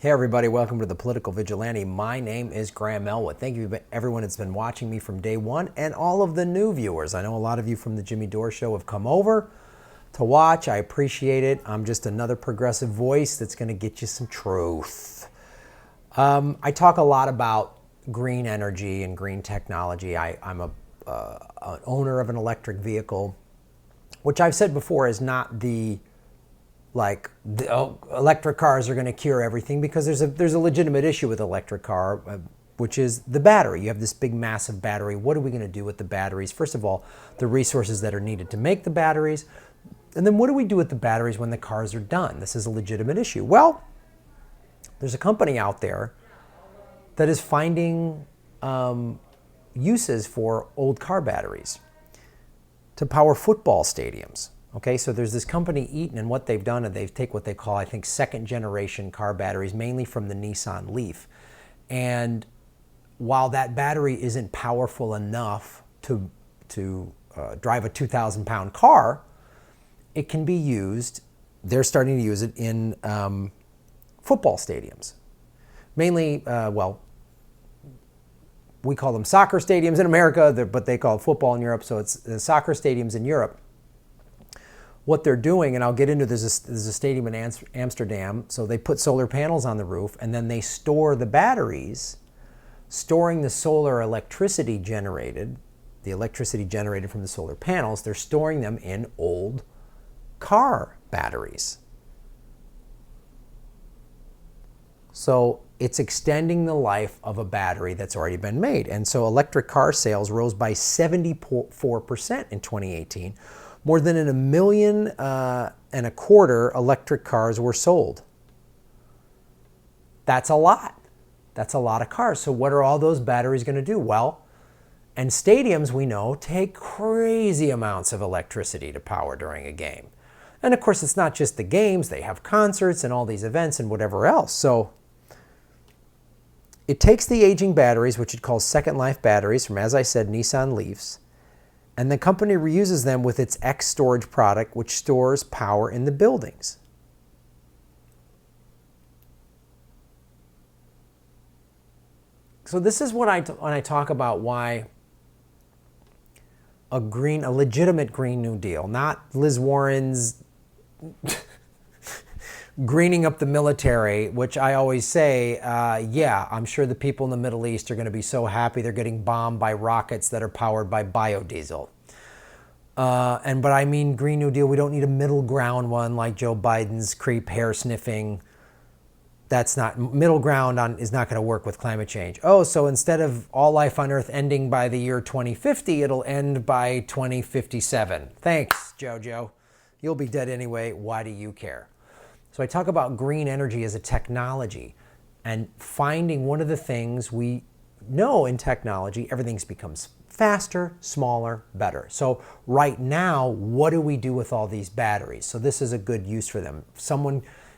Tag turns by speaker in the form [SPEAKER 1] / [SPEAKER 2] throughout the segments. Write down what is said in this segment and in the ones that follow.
[SPEAKER 1] Hey everybody, welcome to the Political Vigilante. My name is Graham Elwood. Thank you everyone that's been watching me from day one and all of the new viewers. I know a lot of you from the Jimmy Dore Show have come over to watch. I appreciate it. I'm just another progressive voice that's going to get you some truth. I talk a lot about green energy and green technology. I'm an owner of an electric vehicle, which I've said before is not the electric cars are going to cure everything, because there's a legitimate issue with electric car, which is the battery. You have this big massive battery. What are we going to do with the batteries? First of all, the resources that are needed to make the batteries, and then what do we do with the batteries when the cars are done? This is a legitimate issue. Well, there's a company out there that is finding uses for old car batteries to power football stadiums. Okay, so there's this company, Eaton, and what they've done is they've taken what they call, I think, second generation car batteries, mainly from the Nissan Leaf. And while that battery isn't powerful enough to drive a 2,000-pound car, it can be used, they're starting to use it in football stadiums. Mainly, we call them soccer stadiums in America, but they call it football in Europe, so it's soccer stadiums in Europe. What they're doing, and I'll get into, there's a stadium in Amsterdam, so they put solar panels on the roof, and then they store the batteries, storing the solar electricity generated, the electricity generated from the solar panels, they're storing them in old car batteries. So it's extending the life of a battery that's already been made. And so electric car sales rose by 74% in 2018. More than 1.25 million electric cars were sold. That's a lot. That's a lot of cars. So what are all those batteries going to do? Well, and stadiums, we know, take crazy amounts of electricity to power during a game. And of course, it's not just the games. They have concerts and all these events and whatever else. So it takes the aging batteries, which it calls second life batteries from, as I said, Nissan Leafs, and the company reuses them with its X storage product, which stores power in the buildings. So this is when I talk about why a legitimate Green New Deal, not Liz Warren's greening up the military, which I always say, yeah, I'm sure the people in the Middle East are going to be so happy they're getting bombed by rockets that are powered by biodiesel. But I mean Green New Deal, we don't need a middle ground one like Joe Biden's creep hair sniffing. That's not, middle ground is not going to work with climate change. Oh, so instead of all life on Earth ending by the year 2050, it'll end by 2057. Thanks, Jojo. You'll be dead anyway. Why do you care? So I talk about green energy as a technology, and finding one of the things we know in technology, everything becomes faster, smaller, better. So right now, what do we do with all these batteries? So this is a good use for them.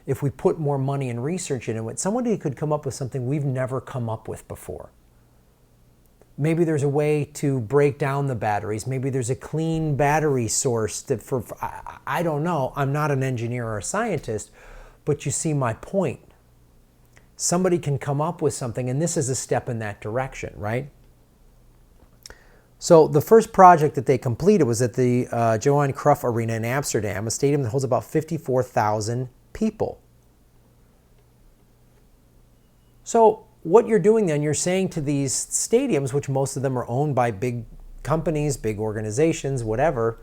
[SPEAKER 1] If we put more money and research into it, somebody could come up with something we've never come up with before. Maybe there's a way to break down the batteries. Maybe there's a clean battery source I don't know. I'm not an engineer or a scientist, but you see my point. Somebody can come up with something, and this is a step in that direction, right? So the first project that they completed was at the Johan Cruyff Arena in Amsterdam, a stadium that holds about 54,000 people. So what you're doing then, you're saying to these stadiums, which most of them are owned by big companies, big organizations, whatever,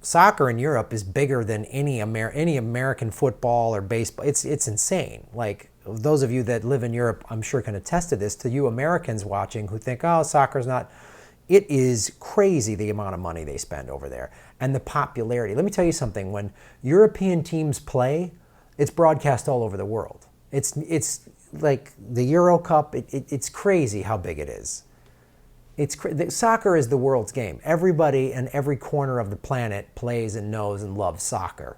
[SPEAKER 1] soccer in Europe is bigger than any American football or baseball. It's insane. Like, those of you that live in Europe, I'm sure can attest to this. To you Americans watching who think, oh, soccer's not, it is crazy the amount of money they spend over there and the popularity. Let me tell you something. When European teams play, it's broadcast all over the world. It's like the Euro Cup. It's crazy how big it is. Soccer is the world's game. Everybody in every corner of the planet plays and knows and loves soccer.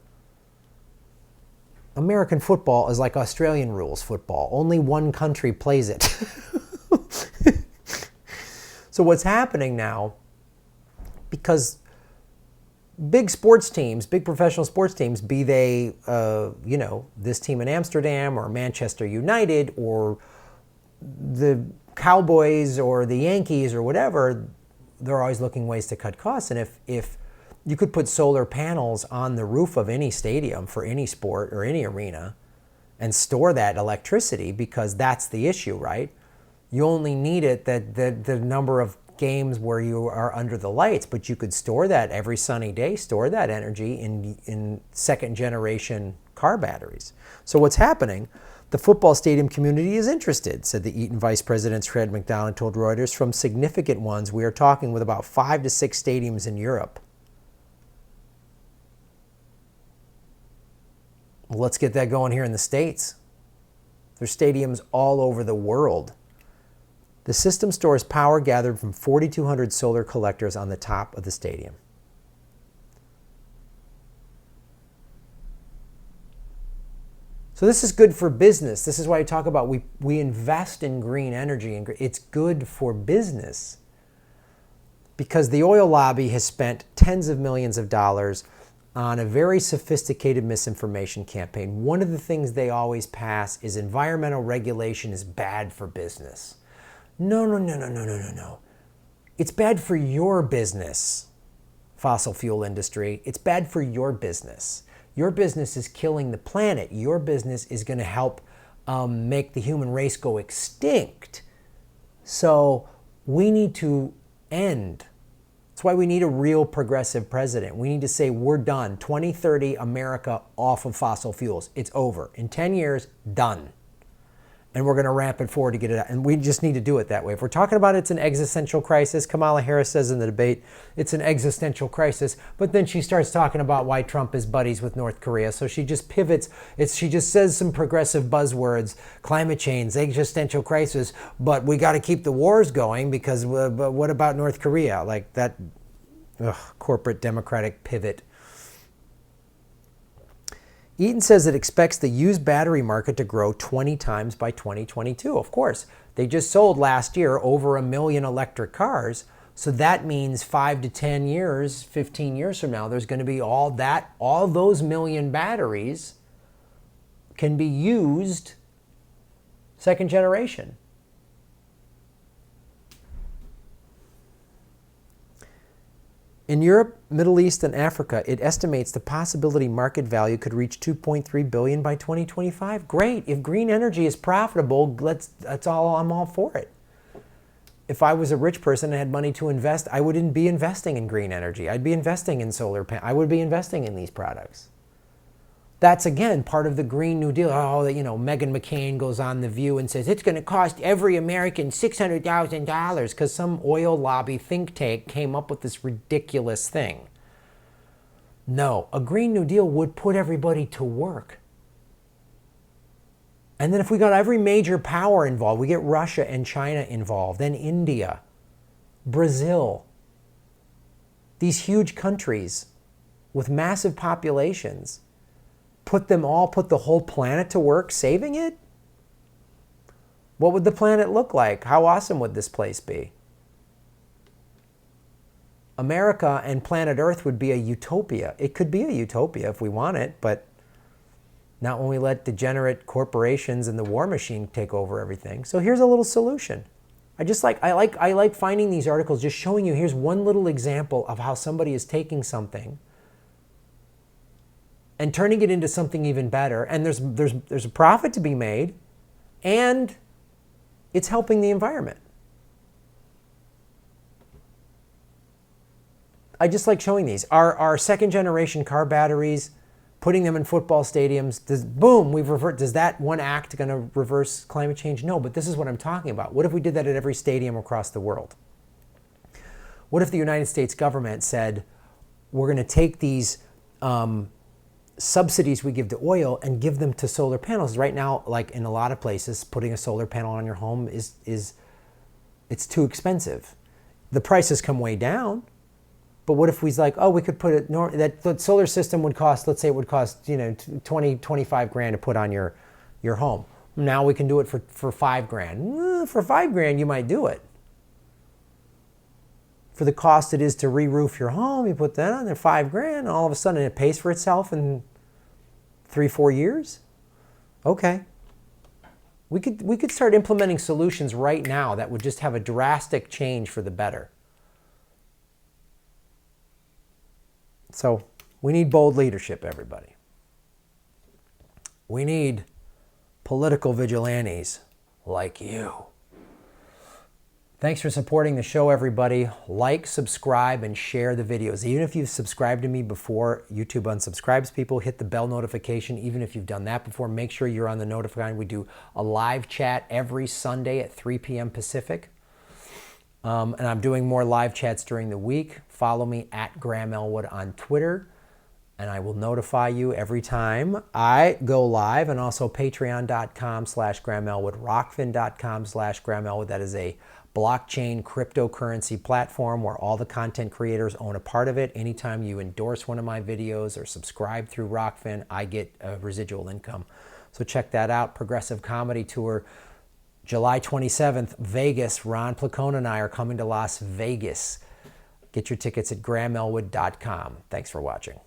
[SPEAKER 1] American football is like Australian rules football. Only one country plays it. So what's happening now, because big sports teams, big professional sports teams, be they, this team in Amsterdam or Manchester United or the Cowboys or the Yankees or whatever, they're always looking ways to cut costs. And if you could put solar panels on the roof of any stadium for any sport or any arena and store that electricity, because that's the issue, right? You only need it that the number of games where you are under the lights, but you could store that every sunny day, store that energy in second generation car batteries. So what's happening? The football stadium community is interested, said the Eaton Vice President Fred McDonald told Reuters. From significant ones, we are talking with about 5 to 6 stadiums in Europe. Well, let's get that going here in the States. There's stadiums all over the world. The system stores power gathered from 4,200 solar collectors on the top of the stadium. So this is good for business. This is why I talk about we invest in green energy, and it's good for business because the oil lobby has spent tens of millions of dollars on a very sophisticated misinformation campaign. One of the things they always pass is environmental regulation is bad for business. No. It's bad for your business, fossil fuel industry. It's bad for your business. Your business is killing the planet. Your business is going to help make the human race go extinct. So we need to end. That's why we need a real progressive president. We need to say we're done. 2030, America off of fossil fuels. It's over. In 10 years, done. And we're going to ramp it forward to get it out. And we just need to do it that way. If we're talking about it's an existential crisis, Kamala Harris says in the debate, it's an existential crisis. But then she starts talking about why Trump is buddies with North Korea. So she just pivots. She just says some progressive buzzwords, climate change, existential crisis. But we got to keep the wars going because but what about North Korea? Like that corporate democratic pivot. Eaton says it expects the used battery market to grow 20 times by 2022. Of course, they just sold last year over 1 million electric cars. So that means 5 to 10 years, 15 years from now, there's going to be all those million batteries can be used second generation. In Europe, Middle East, and Africa, it estimates the possibility market value could reach $2.3 billion by 2025. Great. If green energy is profitable, I'm all for it. If I was a rich person and had money to invest, I wouldn't be investing in green energy. I'd be investing in solar panels. I would be investing in these products. That's, again, part of the Green New Deal. Meghan McCain goes on The View and says it's going to cost every American $600,000 because some oil lobby think tank came up with this ridiculous thing. No, a Green New Deal would put everybody to work. And then if we got every major power involved, we get Russia and China involved, then India, Brazil, these huge countries with massive populations, put the whole planet to work saving it? What would the planet look like? How awesome would this place be? America and planet Earth would be a utopia. It could be a utopia if we want it, but not when we let degenerate corporations and the war machine take over everything. So here's a little solution. I like finding these articles, just showing you here's one little example of how somebody is taking something and turning it into something even better. And there's a profit to be made, and it's helping the environment. I just like showing these. Our second generation car batteries, putting them in football stadiums, does that one act going to reverse climate change? No, but this is what I'm talking about. What if we did that at every stadium across the world? What if the United States government said, we're going to take these subsidies we give to oil and give them to solar panels? Right now, like in a lot of places, putting a solar panel on your home it's too expensive. The prices come way down, but what if we we could put it, that solar system would cost, let's say it would cost 20, 25 grand to put on your home. Now we can do it for $5 grand. For $5 grand, you might do it. For for the cost it is to re-roof your home. You put that on there, $5,000, and all of a sudden it pays for itself in 3-4 years. Okay. We could start implementing solutions right now that would just have a drastic change for the better. So we need bold leadership, everybody. We need political vigilantes like you. Thanks for supporting the show, everybody. Like, subscribe, and share the videos. Even if you've subscribed to me before YouTube unsubscribes people, hit the bell notification. Even if you've done that before, make sure you're on the notification. We do a live chat every Sunday at 3 p.m. Pacific. And I'm doing more live chats during the week. Follow me at Graham Elwood on Twitter, and I will notify you every time I go live. And also patreon.com/Graham Elwood, Rokfin.com/Graham Elwood. That is a blockchain cryptocurrency platform where all the content creators own a part of it. Anytime you endorse one of my videos or subscribe through Rokfin, I get a residual income. So check that out. Progressive Comedy Tour, July 27th, Vegas. Ron Placone and I are coming to Las Vegas. Get your tickets at GrahamElwood.com. Thanks for watching.